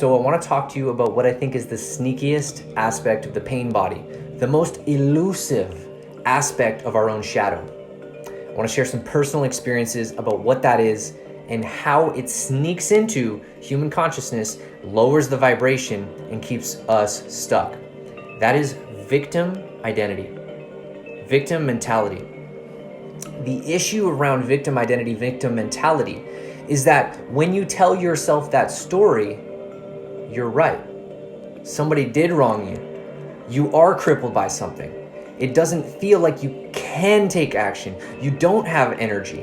So I want to talk to you about what I think is the sneakiest aspect of the pain body, the most elusive aspect of our own shadow. I want to share some personal experiences about what that is and how it sneaks into human consciousness, lowers the vibration, and keeps us stuck. That is victim identity, victim mentality. The issue around victim identity, victim mentality is that when you tell yourself that story, you're right. Somebody did wrong you. You are crippled by something. It doesn't feel like you can take action. You don't have energy.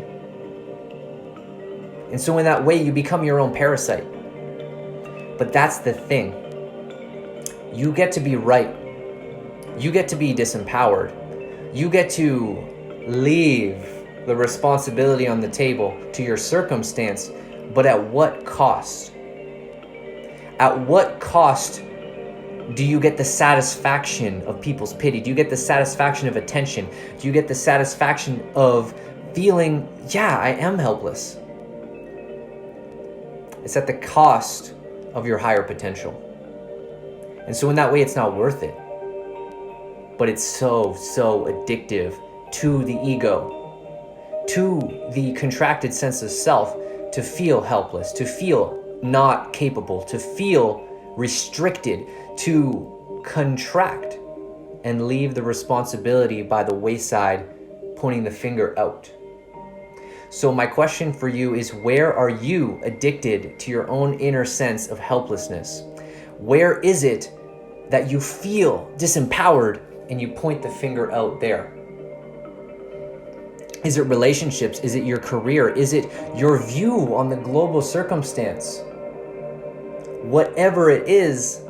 And so in that way, you become your own parasite. But that's the thing. You get to be right. You get to be disempowered. You get to leave the responsibility on the table to your circumstance, but at what cost? At what cost do you get the satisfaction of people's pity? Do you get the satisfaction of attention? Do you get the satisfaction of feeling, yeah, I am helpless? It's at the cost of your higher potential. And so in that way, it's not worth it. But it's so addictive to the ego, to the contracted sense of self, to feel helpless, to feel not capable, to feel restricted, to contract and leave the responsibility by the wayside, pointing the finger out. So my question for you is, where are you addicted to your own inner sense of helplessness? Where is it that you feel disempowered and you point the finger out there? Is it relationships? Is it your career? Is it your view on the global circumstance? Whatever it is,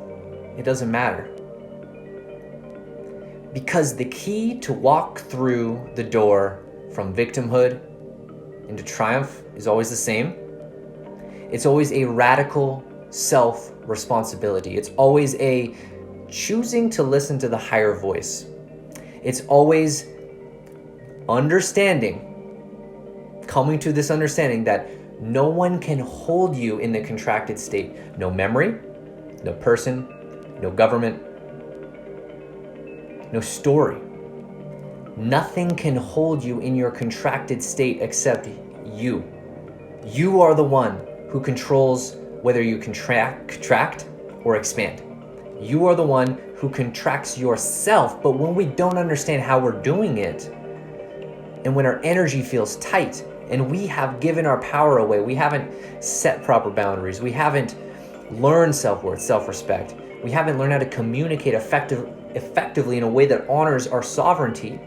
it doesn't matter. Because the key to walk through the door from victimhood into triumph is always the same. It's always a radical self-responsibility. It's always a choosing to listen to the higher voice. It's always understanding, coming to this understanding that no one can hold you in the contracted state. No memory, no person, no government, no story. Nothing can hold you in your contracted state except you. You are the one who controls whether you contract or expand. You are the one who contracts yourself, but when we don't understand how we're doing it, and when our energy feels tight, and we have given our power away, we haven't set proper boundaries, we haven't learned self-worth, self-respect, we haven't learned how to communicate effectively in a way that honors our sovereignty,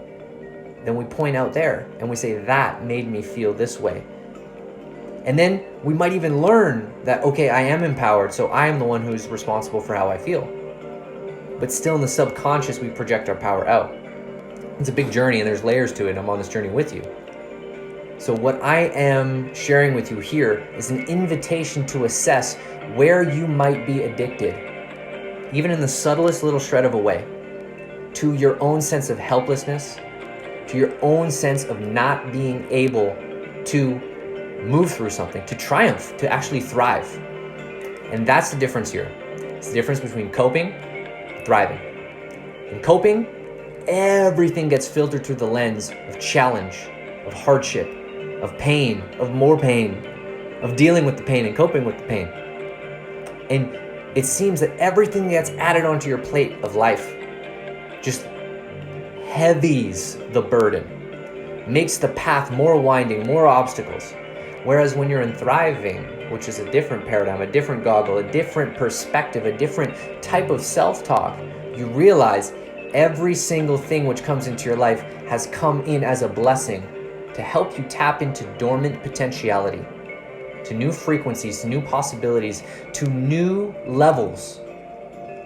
then we point out there and we say, that made me feel this way. And then we might even learn that, okay, I am empowered, so I am the one who's responsible for how I feel. But still in the subconscious, we project our power out. It's a big journey and there's layers to it. I'm on this journey with you. So what I am sharing with you here is an invitation to assess where you might be addicted, even in the subtlest little shred of a way, to your own sense of helplessness, to your own sense of not being able to move through something, to triumph, to actually thrive. And that's the difference here. It's the difference between coping and thriving. In coping, everything gets filtered through the lens of challenge, of hardship, of pain, of more pain, of dealing with the pain and coping with the pain. And it seems that everything gets added onto your plate of life just heavies the burden, makes the path more winding, more obstacles. Whereas when you're in thriving, which is a different paradigm, a different goggle, a different perspective, a different type of self-talk, you realize every single thing which comes into your life has come in as a blessing to help you tap into dormant potentiality, to new frequencies, to new possibilities, to new levels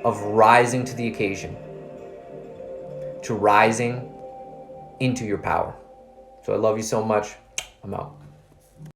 of rising to the occasion, to rising into your power. So I love you so much. I'm out.